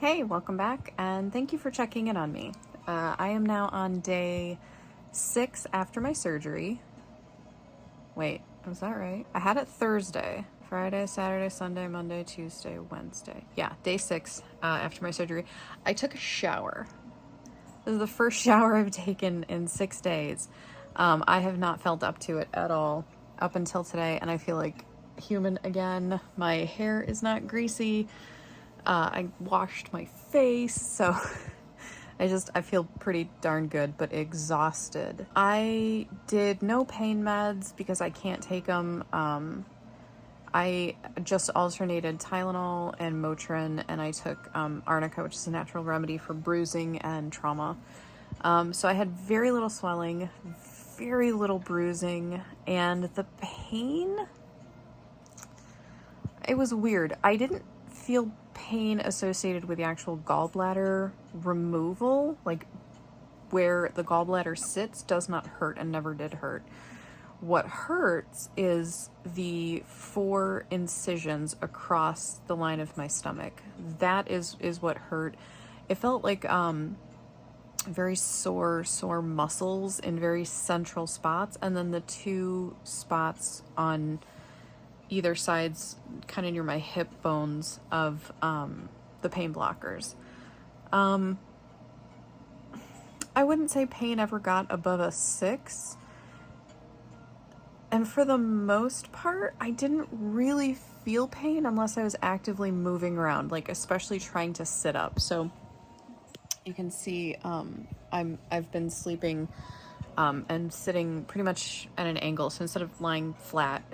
Hey, welcome back, and thank you for checking in on me. I am now on day 6 after my surgery. Wait, was that right? I had it Thursday, Friday, Saturday, Sunday, Monday, Tuesday, Wednesday. Yeah, day 6 after my surgery. I took a shower. This is the first shower I've taken in 6 days. I have not felt up to it at all up until today, and I feel like human again. My hair is not greasy. I washed my face, so I feel pretty darn good, but exhausted. I did no pain meds because I can't take them. I just alternated Tylenol and Motrin, and I took Arnica, which is a natural remedy for bruising and trauma. So I had very little swelling, very little bruising, and the pain, it was weird. I didn't feel pain associated with the actual gallbladder removal, like where the gallbladder sits does not hurt and never did hurt. What hurts is the 4 incisions across the line of my stomach. That is what hurt. It felt like very sore muscles in very central spots, and then the 2 spots on either sides, kind of near my hip bones of the pain blockers. I wouldn't say pain ever got above a 6. And for the most part, I didn't really feel pain unless I was actively moving around, like especially trying to sit up. So you can see I've been sleeping and sitting pretty much at an angle. So instead of lying flat,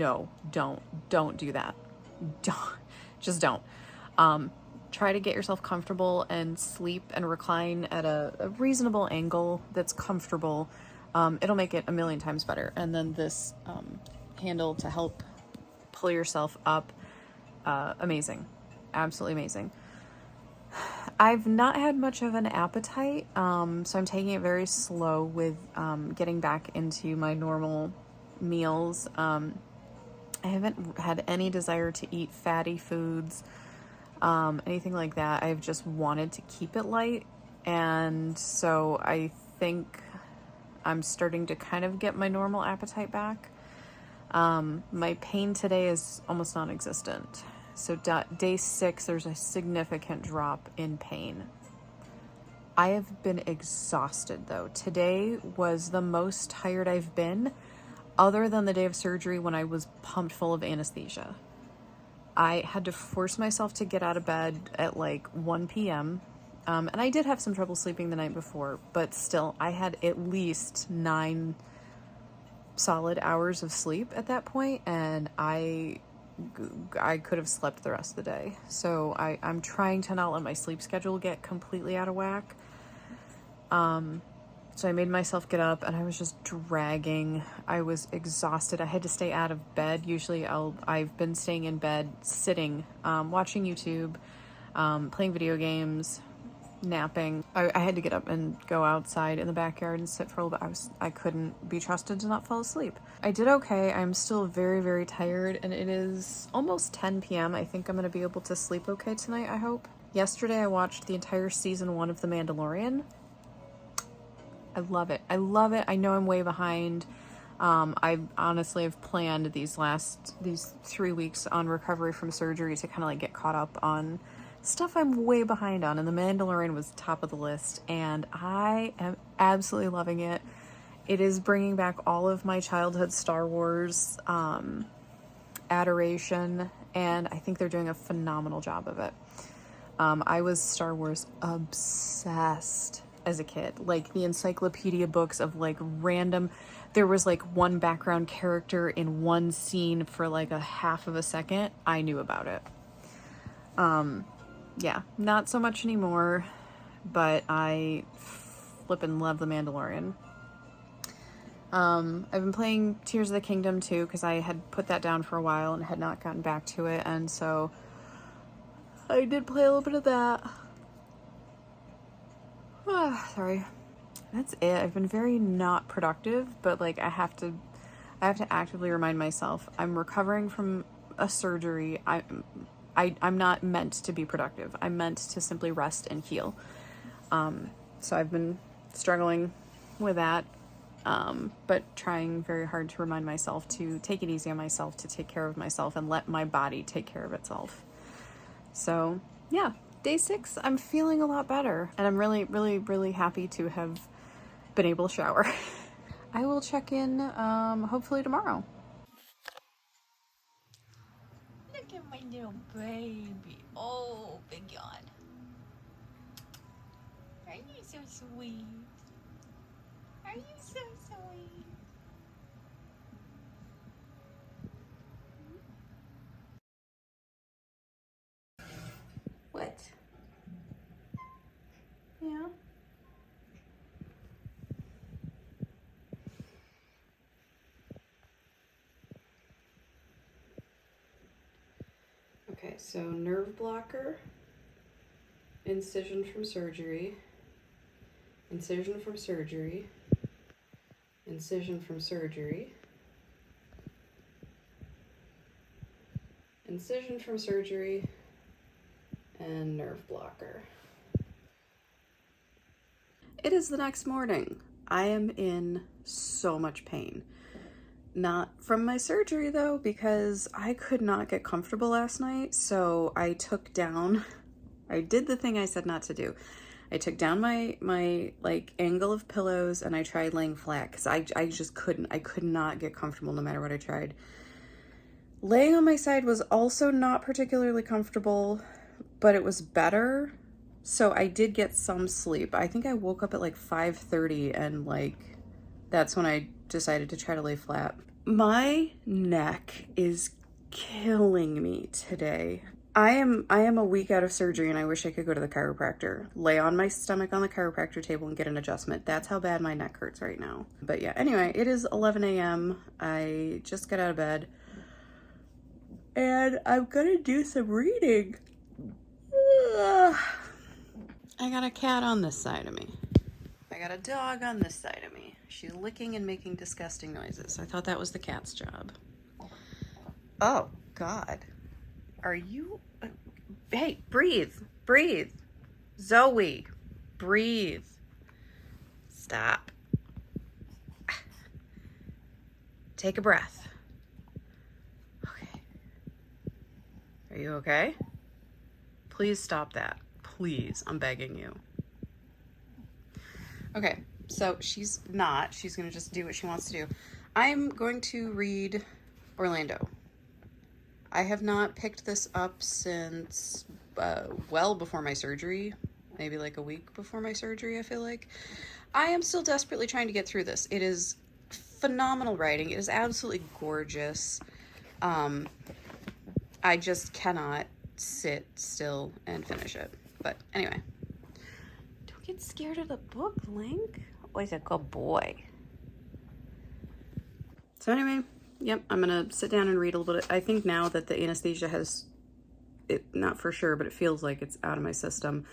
don't do that. Don't. Try to get yourself comfortable and sleep and recline at a reasonable angle that's comfortable. It'll make it a million times better. And then this handle to help pull yourself up, amazing. Absolutely amazing. I've not had much of an appetite, so I'm taking it very slow with getting back into my normal meals. I haven't had any desire to eat fatty foods, anything like that. I've just wanted to keep it light, and so I think I'm starting to kind of get my normal appetite back. My pain today is almost non-existent. So day 6, there's a significant drop in pain. I have been exhausted though. Today was the most tired I've been, other than the day of surgery when I was pumped full of anesthesia. I had to force myself to get out of bed at like 1 p.m. And I did have some trouble sleeping the night before, but still, I had at least 9 solid hours of sleep at that point, and I could have slept the rest of the day. So I'm trying to not let my sleep schedule get completely out of whack. So I made myself get up, and I was just dragging. I was exhausted. I had to stay out of bed. Usually I've been staying in bed, sitting, watching YouTube, playing video games, napping. I had to get up and go outside in the backyard and sit for a little bit. I couldn't be trusted to not fall asleep. I did okay. I'm still very, very tired, and it is almost 10 p.m. I think I'm going to be able to sleep okay tonight, I hope. Yesterday I watched the entire season 1 of The Mandalorian. I love it. I know I'm way behind. I honestly have planned these 3 weeks on recovery from surgery to kind of like get caught up on stuff I'm way behind on, and The Mandalorian was top of the list, and I am absolutely loving it. It is bringing back all of my childhood Star Wars adoration, and I think they're doing a phenomenal job of it. I was Star Wars obsessed as a kid, like the encyclopedia books of like random, there was like one background character in one scene for like a half of a second. I knew about it. Yeah, not so much anymore, but I flippin' love The Mandalorian. I've been playing Tears of the Kingdom too, because I had put that down for a while and had not gotten back to it, and so I did play a little bit of that. Sorry. That's it. I've been very not productive, but like I have to actively remind myself I'm recovering from a surgery. I'm not meant to be productive. I'm meant to simply rest and heal. So I've been struggling with that, but trying very hard to remind myself to take it easy on myself, to take care of myself, and let my body take care of itself. So yeah, day 6, I'm feeling a lot better, and I'm really, really, really happy to have been able to shower. I will check in hopefully tomorrow. Look at my little baby. Oh, big yawn. Are you so sweet? Are you so sweet? What? Yeah. Okay, so nerve blocker, incision from surgery, incision from surgery, incision from surgery, incision from surgery, and nerve blocker. It is the next morning. I am in so much pain. Not from my surgery though, because I could not get comfortable last night, so I did the thing I said not to do. I took down my like angle of pillows and I tried laying flat because I just couldn't. I could not get comfortable no matter what I tried. Laying on my side was also not particularly comfortable, but it was better. So I did get some sleep. I think I woke up at like 5:30 and like that's when I decided to try to lay flat. My neck is killing me today. I am a week out of surgery and I wish I could go to the chiropractor. Lay on my stomach on the chiropractor table and get an adjustment. That's how bad my neck hurts right now. But yeah, anyway, it is 11 a.m. I just got out of bed. And I'm gonna do some reading. I got a cat on this side of me. I got a dog on this side of me. She's licking and making disgusting noises. I thought that was the cat's job. Oh, God. Are you... Hey, breathe. Breathe. Zoe, breathe. Stop. Take a breath. Okay. Are you okay? Please stop that. Please, I'm begging you. Okay, so she's not. She's going to just do what she wants to do. I'm going to read Orlando. I have not picked this up since well before my surgery. Maybe like a week before my surgery, I feel like. I am still desperately trying to get through this. It is phenomenal writing. It is absolutely gorgeous. I just cannot sit still and finish it. But anyway. Don't get scared of the book, Link. Always a good boy. So anyway, yep, I'm gonna sit down and read a little bit. I think now that the anesthesia has, it not for sure, but it feels like it's out of my system,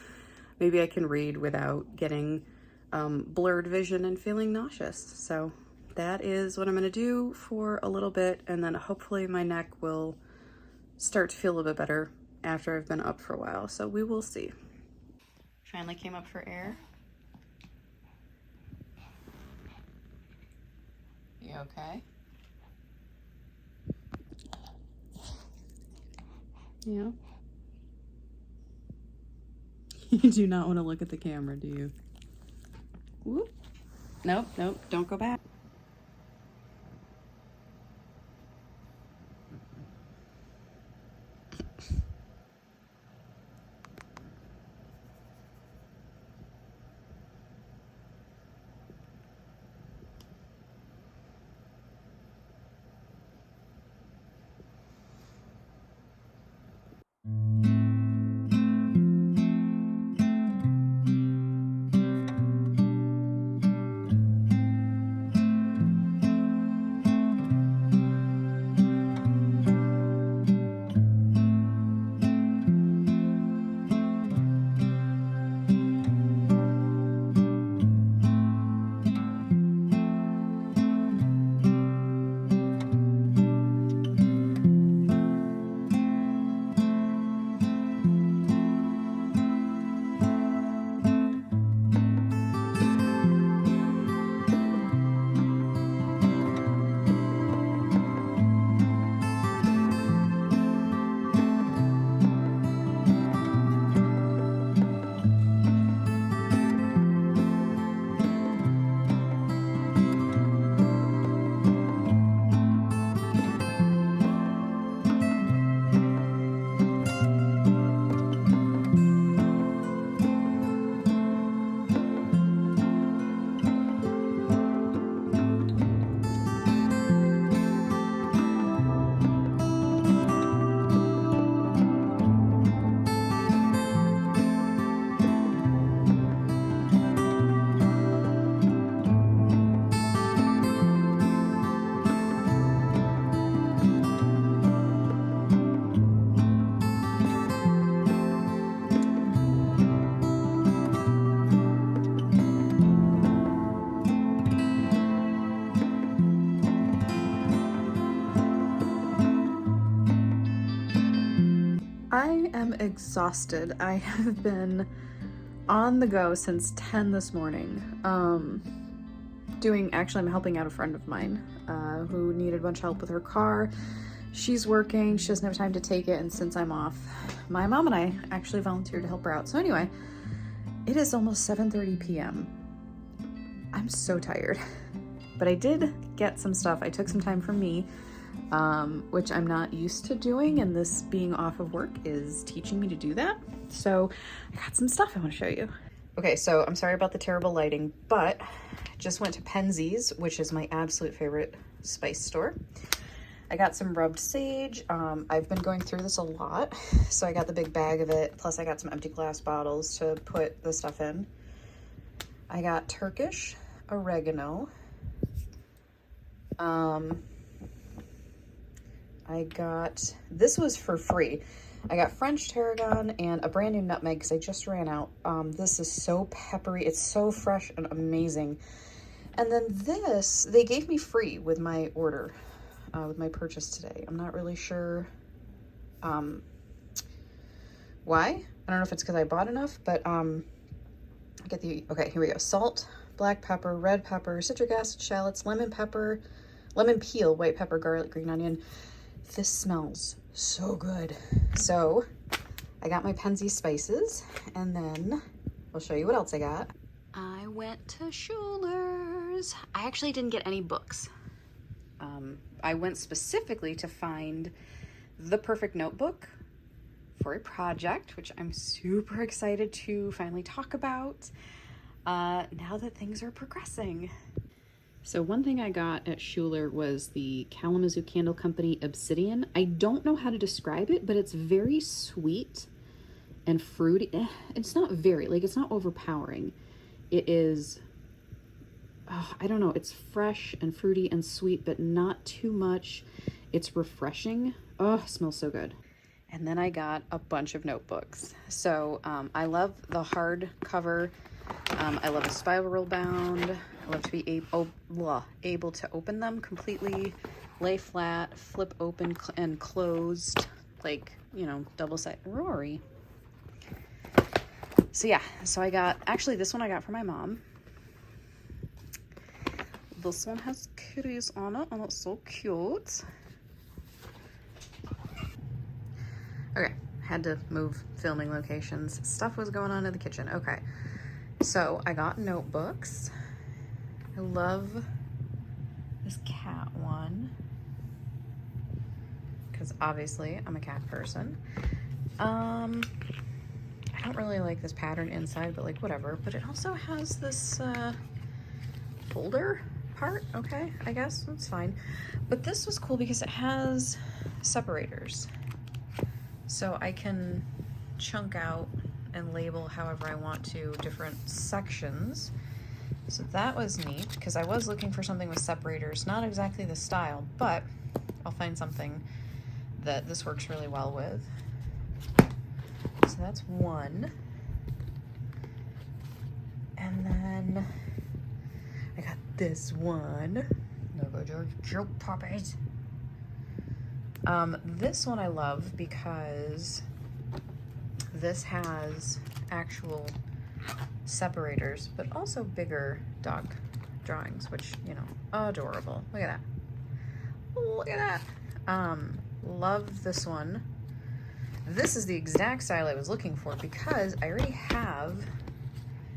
maybe I can read without getting blurred vision and feeling nauseous. So that is what I'm gonna do for a little bit, and then hopefully my neck will start to feel a little bit better after I've been up for a while. So we will see. Finally came up for air. You okay? Yeah. You do not want to look at the camera, do you? Whoop. Nope, nope, don't go back. exhausted. I have been on the go since 10 this morning. Actually, I'm helping out a friend of mine who needed a bunch of help with her car. She's working, she doesn't have time to take it, and since I'm off, my mom and I actually volunteered to help her out. So anyway, it is almost 7:30 p.m. I'm so tired, but I did get some stuff. I took some time for me, which I'm not used to doing, and this being off of work is teaching me to do that. So I got some stuff I want to show you. Okay, so I'm sorry about the terrible lighting, but I just went to Penzeys, which is my absolute favorite spice store. I got some rubbed sage. I've been going through this a lot, so I got the big bag of it, plus I got some empty glass bottles to put the stuff in. I got Turkish oregano. This was for free. I got French tarragon and a brand new nutmeg because I just ran out. This is so peppery. It's so fresh and amazing. And then this, they gave me free with my order, with my purchase today. I'm not really sure why. I don't know if it's because I bought enough, but okay, here we go. Salt, black pepper, red pepper, citric acid, shallots, lemon pepper, lemon peel, white pepper, garlic, green onion. This smells so good. So I got my Penzeys spices, and then I'll show you what else I got. I went to Schuler's. I actually didn't get any books. I went specifically to find the perfect notebook for a project, which I'm super excited to finally talk about now that things are progressing. So one thing I got at Schuler was the Kalamazoo Candle Company Obsidian. I don't know how to describe it, but it's very sweet and fruity. It's not it's not overpowering. It is, I don't know, it's fresh and fruity and sweet, but not too much. It's refreshing. Oh, it smells so good. And then I got a bunch of notebooks. So I love the hardcover. I love the spiral bound. I love to be able to open them completely, lay flat, flip open and closed, like, you know, double-sided. Rory. So yeah, so I got, actually this one I got for my mom. This one has kitties on it, and it's so cute. Okay, had to move filming locations. Stuff was going on in the kitchen. Okay, so I got notebooks. I love this cat one because obviously I'm a cat person. I don't really like this pattern inside, but like whatever. But it also has this folder part. Okay, I guess that's fine. But this was cool because it has separators. So I can chunk out and label however I want to different sections. So that was neat because I was looking for something with separators, not exactly the style, but I'll find something that this works really well with. So that's one. And then I got this one. Joke puppies. This one I love because this has actual separators, but also bigger dog drawings, which, you know, adorable. Look at that. Look at that. Love this one. This is the exact style I was looking for because I already have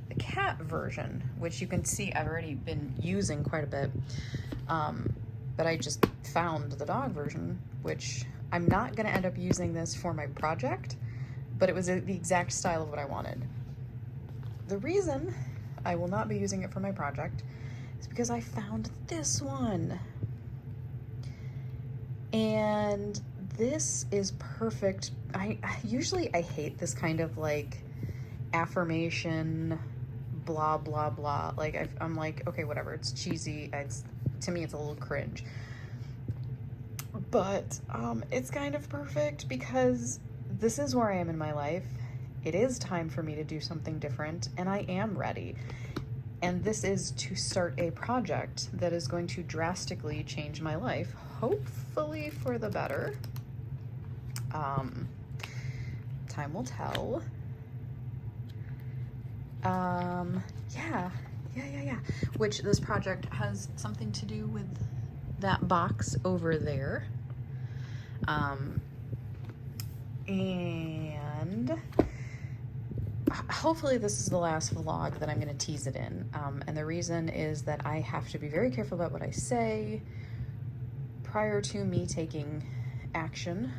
the cat version, which you can see I've already been using quite a bit. But I just found the dog version, which I'm not going to end up using this for my project, but it was the exact style of what I wanted. The reason I will not be using it for my project is because I found this one. And this is perfect. I usually hate this kind of like affirmation, blah, blah, blah. Like I'm like, okay, whatever. It's cheesy. To me, it's a little cringe. But it's kind of perfect because this is where I am in my life. It is time for me to do something different, and I am ready. And this is to start a project that is going to drastically change my life, hopefully for the better. time will tell. Yeah. Which this project has something to do with that box over there. And hopefully this is the last vlog that I'm going to tease it in. And the reason is that I have to be very careful about what I say prior to me taking action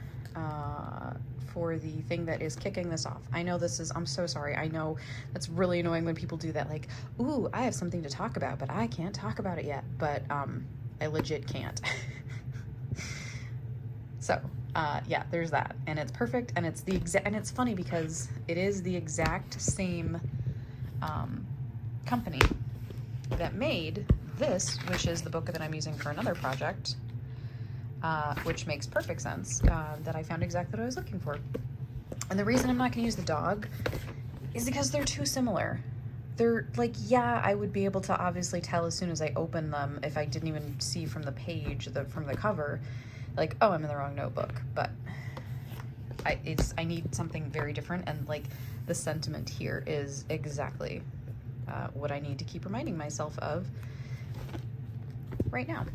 for the thing that is kicking this off. I know I'm so sorry. I know that's really annoying when people do that. Like, ooh, I have something to talk about, but I can't talk about it yet. But I legit can't. So, yeah, there's that. And it's perfect. And it's and it's funny because it is the exact same company that made this, which is the book that I'm using for another project. Which makes perfect sense, that I found exactly what I was looking for. And the reason I'm not going to use the dog is because they're too similar. They're like, yeah, I would be able to obviously tell as soon as I open them if I didn't even see from the page, from the cover, like, oh, I'm in the wrong notebook. But I need something very different, and like the sentiment here is exactly what I need to keep reminding myself of right now.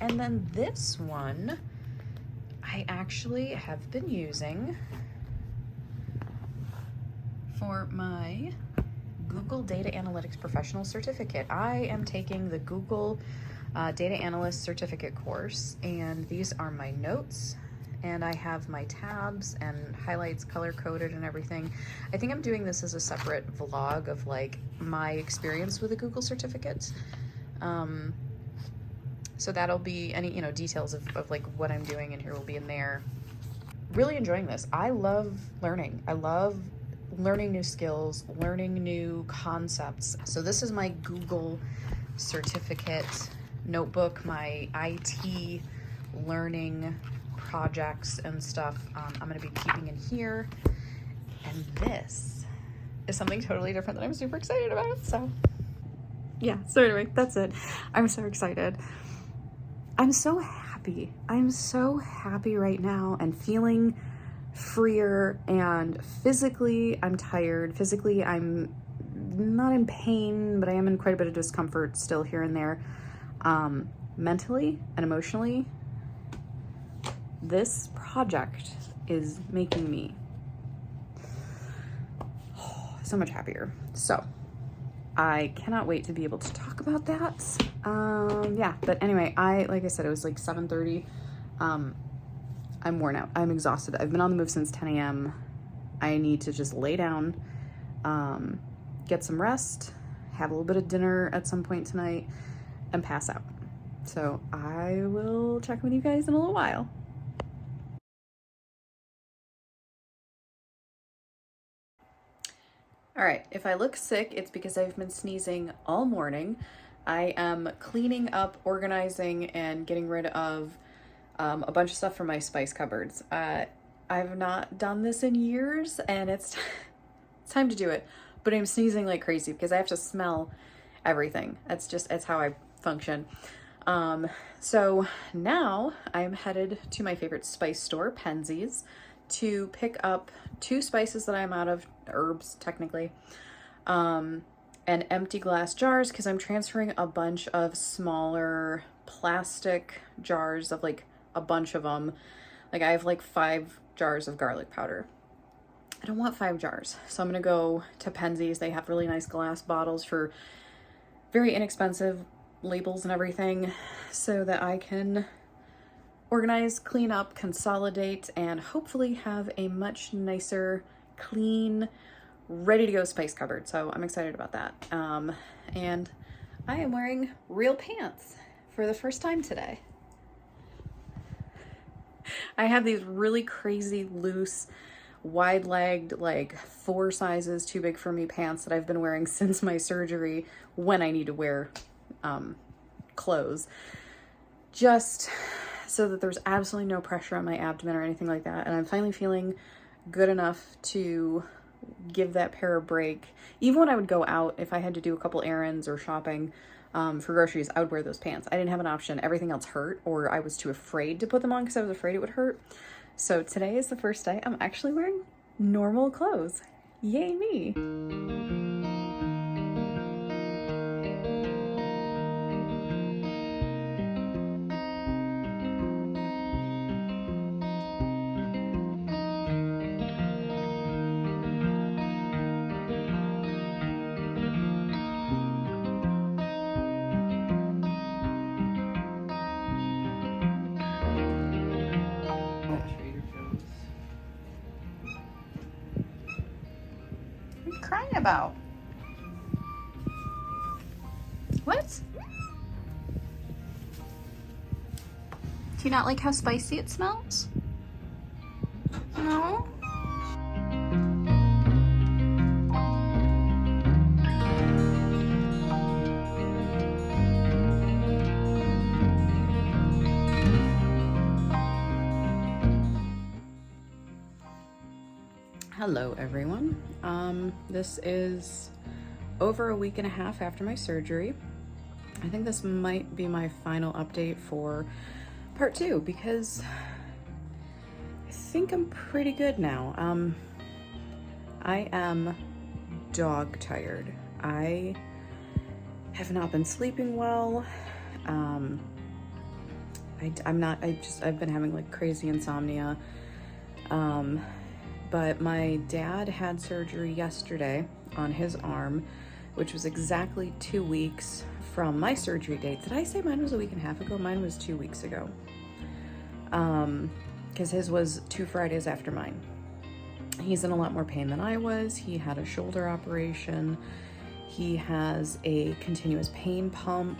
And then this one, I actually have been using for my Google Data Analytics Professional Certificate. I am taking the Google Data Analyst Certificate course, and these are my notes, and I have my tabs and highlights color-coded and everything. I think I'm doing this as a separate vlog of like my experience with the Google certificate. So that'll be any, details of like what I'm doing, and here will be in there. Really enjoying this. I love learning. I love learning new skills, learning new concepts. So this is my Google certificate notebook, my IT learning projects and stuff. I'm going to be keeping in here. And this is something totally different that I'm super excited about. So yeah, so anyway, that's it. I'm so excited. I'm so happy. I'm so happy right now and feeling freer, and physically I'm tired. Physically I'm not in pain, but I am in quite a bit of discomfort still here and there. Mentally and emotionally, this project is making me so much happier. So I cannot wait to be able to talk about that. Yeah, but anyway, like I said, it was like 7:30. I'm worn out. I'm exhausted. I've been on the move since 10 a.m. I need to just lay down, get some rest, have a little bit of dinner at some point tonight, and pass out. So I will check with you guys in a little while. All right, if I look sick, it's because I've been sneezing all morning. I am cleaning up, organizing, and getting rid of a bunch of stuff from my spice cupboards. I've not done this in years, and it's time to do it. But I'm sneezing like crazy because I have to smell everything. It's how I function. So now I'm headed to my favorite spice store, Penzeys, to pick up 2 spices that I'm out of, herbs technically, and empty glass jars, because I'm transferring a bunch of smaller plastic jars of like a bunch of them. Like I have like 5 jars of garlic powder. I don't want 5 jars. So I'm gonna go to Penzeys. They have really nice glass bottles for very inexpensive labels and everything, so that I can organize, clean up, consolidate, and hopefully have a much nicer, clean, ready to go spice cupboard. So I'm excited about that. And I am wearing real pants for the first time today. I have these really crazy loose, wide-legged, like 4 sizes too big for me pants that I've been wearing since my surgery when I need to wear clothes, just so that there's absolutely no pressure on my abdomen or anything like that. And I'm finally feeling good enough to give that pair a break. Even when I would go out, if I had to do a couple errands or shopping for groceries, I would wear those pants. I didn't have an option. Everything else hurt, or I was too afraid to put them on because I was afraid it would hurt. So today is the first day I'm actually wearing normal clothes. Yay me! What are you crying about? What? Do you not like how spicy it smells? No? Hello everyone. This is over a week and a half after my surgery. I think this might be my final update for part 2 because I think I'm pretty good now. I am dog tired. I have not been sleeping well. I've been having like crazy insomnia. But my dad had surgery yesterday on his arm, which was exactly 2 weeks from my surgery date. Did I say mine was a week and a half ago? Mine was 2 weeks ago. Because his was 2 Fridays after mine. He's in a lot more pain than I was. He had a shoulder operation. He has a continuous pain pump.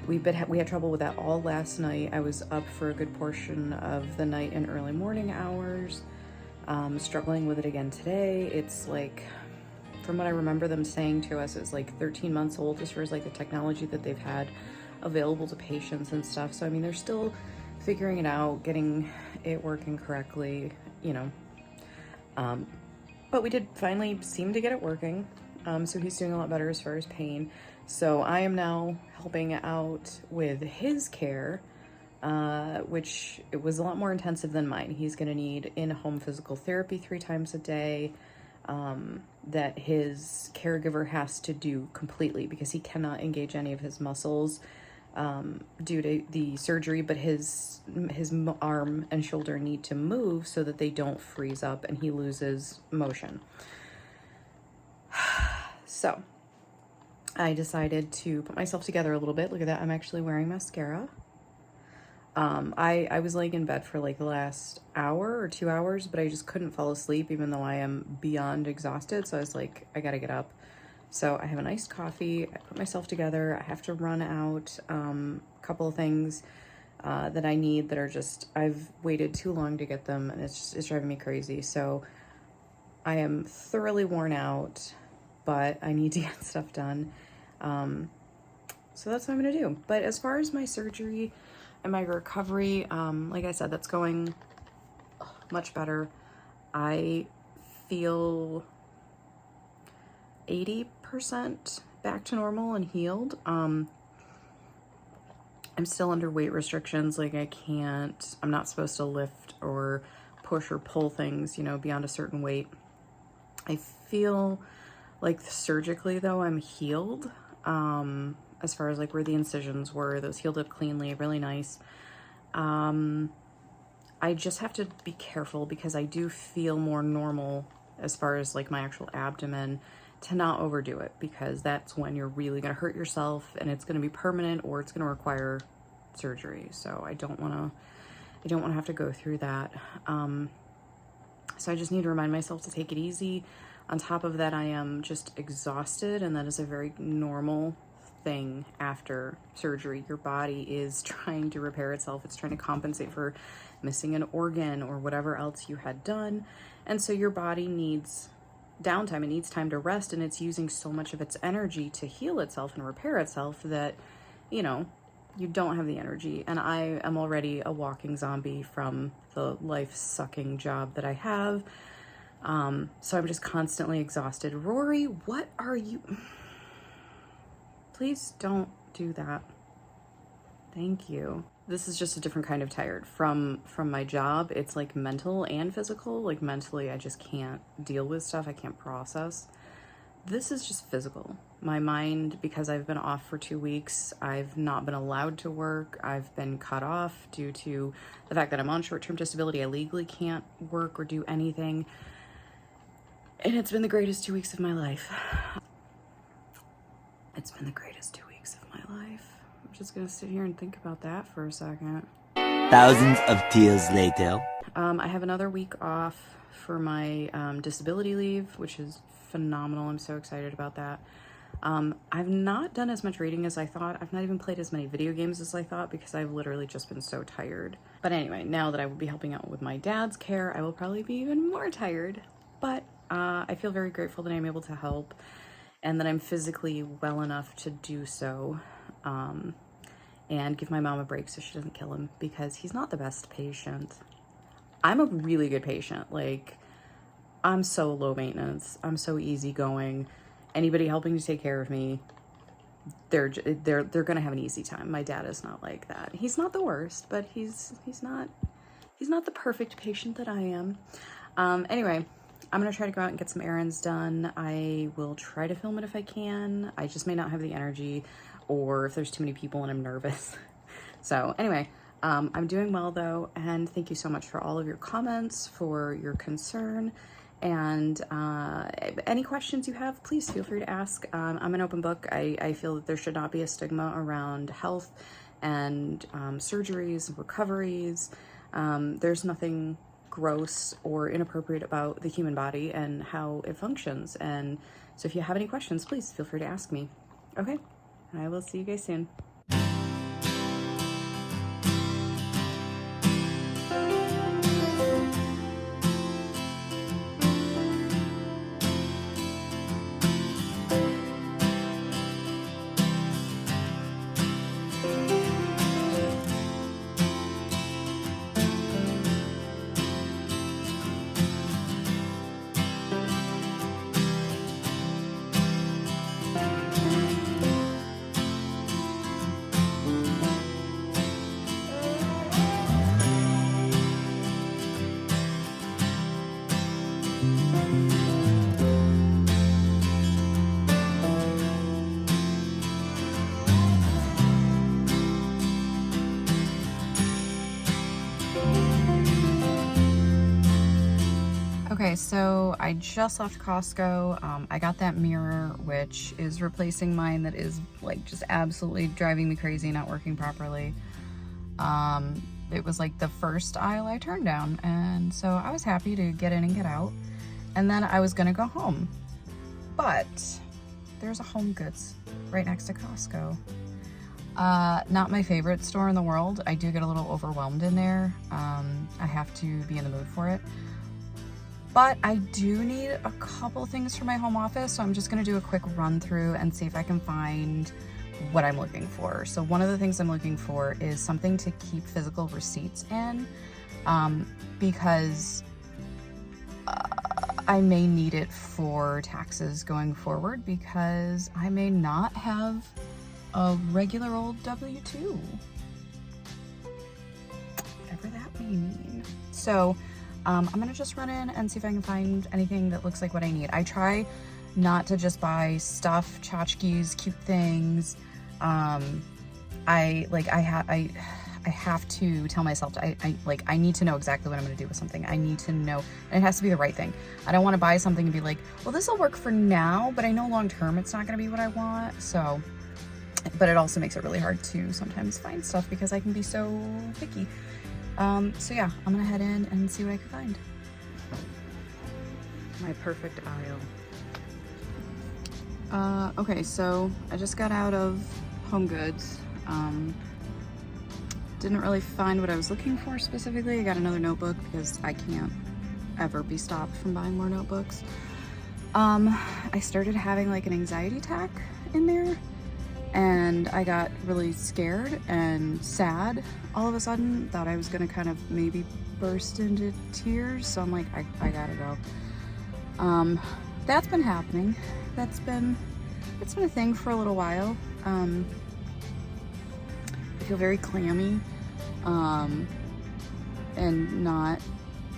We had trouble with that all last night. I was up for a good portion of the night and early morning hours, struggling with it again today. It's like, from what I remember them saying to us, it's like 13 months old as far as like the technology that they've had available to patients and stuff. So I mean, they're still figuring it out, getting it working correctly, you know. But we did finally seem to get it working. So he's doing a lot better as far as pain. So I am now helping out with his care, which it was a lot more intensive than mine. He's going to need in-home physical therapy 3 times a day, that his caregiver has to do completely because he cannot engage any of his muscles due to the surgery, but his arm and shoulder need to move so that they don't freeze up and he loses motion. So I decided to put myself together a little bit. Look at that. I'm actually wearing mascara. I was laying in bed for like the last hour or 2 hours, but I just couldn't fall asleep even though I am beyond exhausted. So I was like, I gotta get up. So I have an iced coffee. I put myself together. I have to run out a couple of things that I need that are just, I've waited too long to get them and it's driving me crazy. So I am thoroughly worn out, but I need to get stuff done. So that's what I'm gonna do. But as far as my surgery and my recovery, like I said, that's going much better. I feel 80% back to normal and healed. I'm still under weight restrictions. Like I'm not supposed to lift or push or pull things, you know, beyond a certain weight. I feel like surgically though, I'm healed. As far as like where the incisions were, those healed up cleanly, really nice. I just have to be careful because I do feel more normal as far as like my actual abdomen, to not overdo it, because that's when you're really going to hurt yourself and it's going to be permanent or it's going to require surgery. So I don't want to have to go through that. So I just need to remind myself to take it easy. On top of that, I am just exhausted, and that is a very normal thing after surgery. Your body is trying to repair itself. It's trying to compensate for missing an organ or whatever else you had done. And so your body needs downtime. It needs time to rest, and it's using so much of its energy to heal itself and repair itself that, you know, you don't have the energy. And I am already a walking zombie from the life-sucking job that I have. So I'm just constantly exhausted. Rory, what are you? Please don't do that. Thank you. This is just a different kind of tired. From my job, it's like mental and physical. Like mentally, I just can't deal with stuff. I can't process. This is just physical. My mind, because I've been off for 2 weeks, I've not been allowed to work. I've been cut off due to the fact that I'm on short-term disability. I legally can't work or do anything. And it's been the greatest 2 weeks of my life. It's been the greatest 2 weeks of my life. I'm just gonna sit here and think about that for a second. Thousands of tears later. I have another week off for my disability leave, which is phenomenal. I'm so excited about that. I've not done as much reading as I thought. I've not even played as many video games as I thought because I've literally just been so tired. But anyway, now that I will be helping out with my dad's care, I will probably be even more tired. But I feel very grateful that I'm able to help and that I'm physically well enough to do so. And give my mom a break so she doesn't kill him, because he's not the best patient. I'm a really good patient. Like, I'm so low maintenance. I'm so easygoing. Anybody helping to take care of me, they're gonna have an easy time. My dad is not like that. He's not the worst, but he's not the perfect patient that I am. Anyway, I'm gonna try to go out and get some errands done. I will try to film it if I can. I just may not have the energy, or if there's too many people and I'm nervous. So anyway, I'm doing well though, and thank you so much for all of your comments, for your concern, and any questions you have, please feel free to ask. I'm an open book. I feel that there should not be a stigma around health and surgeries and recoveries. There's nothing gross or inappropriate about the human body and how it functions. And so if you have any questions, please feel free to ask me. Okay, I will see you guys soon. Okay, so I just left Costco. I got that mirror, which is replacing mine that is like just absolutely driving me crazy, not working properly. It was like the first aisle I turned down, and so I was happy to get in and get out. And then I was gonna go home, but there's a Home Goods right next to Costco. Not my favorite store in the world. I do get a little overwhelmed in there. I have to be in the mood for it. But I do need a couple things for my home office, so I'm just gonna do a quick run through and see if I can find what I'm looking for. So one of the things I'm looking for is something to keep physical receipts in, because I may need it for taxes going forward, because I may not have a regular old W-2, whatever that may mean. So I'm gonna just run in and see if I can find anything that looks like what I need. I try not to just buy stuff, tchotchkes, cute things. I have to tell myself I need to know exactly what I'm gonna do with something. I need to know, and it has to be the right thing. I don't want to buy something and be like, well, this will work for now, but I know long term it's not gonna be what I want. So, but it also makes it really hard to sometimes find stuff because I can be so picky. So yeah, I'm gonna head in and see what I can find. My perfect aisle. Okay, so I just got out of Home Goods. Didn't really find what I was looking for specifically. I got another notebook because I can't ever be stopped from buying more notebooks. I started having like an anxiety attack in there, and I got really scared and sad all of a sudden. Thought I was gonna kind of maybe burst into tears, so I'm like, I gotta go. That's been happening. It's been a thing for a little while. I feel very clammy. and not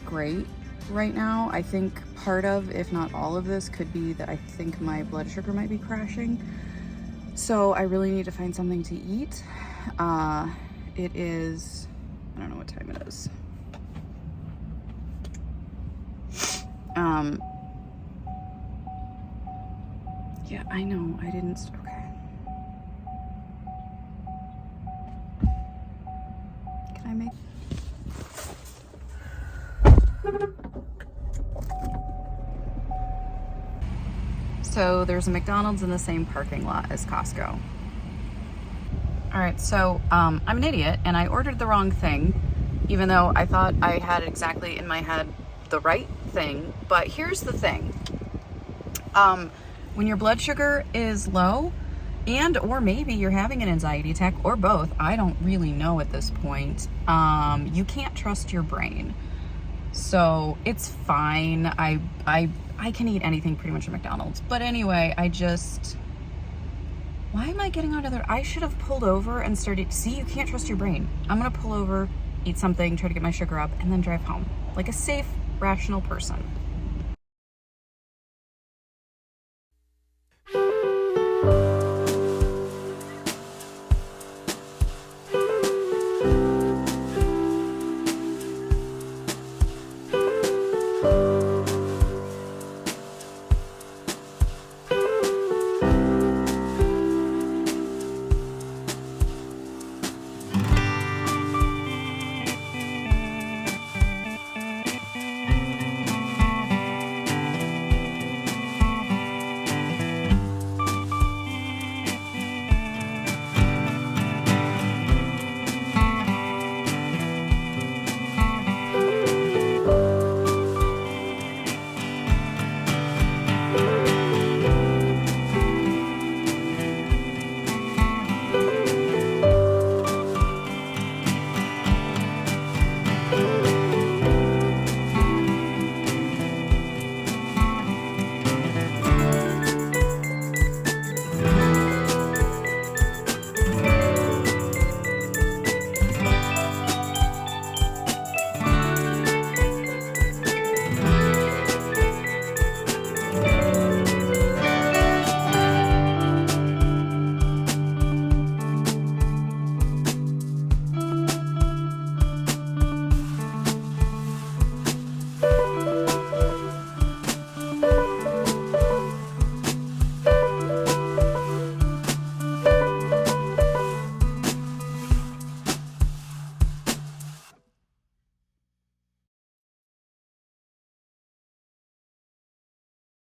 great right now. I think part of, if not all of this, could be that I think my blood sugar might be crashing. So I really need to find something to eat. It is, I don't know what time it is. Yeah, I know, I didn't, okay. Can I make? So there's a McDonald's in the same parking lot as Costco. All right, so I'm an idiot and I ordered the wrong thing, even though I thought I had exactly in my head the right thing. But here's the thing. When your blood sugar is low, and or maybe you're having an anxiety attack, or both, I don't really know at this point, you can't trust your brain. So it's fine. I can eat anything pretty much at McDonald's. But anyway, why am I getting out of there? I should have pulled over and started, see, you can't trust your brain. I'm gonna pull over, eat something, try to get my sugar up, and then drive home. Like a safe, rational person.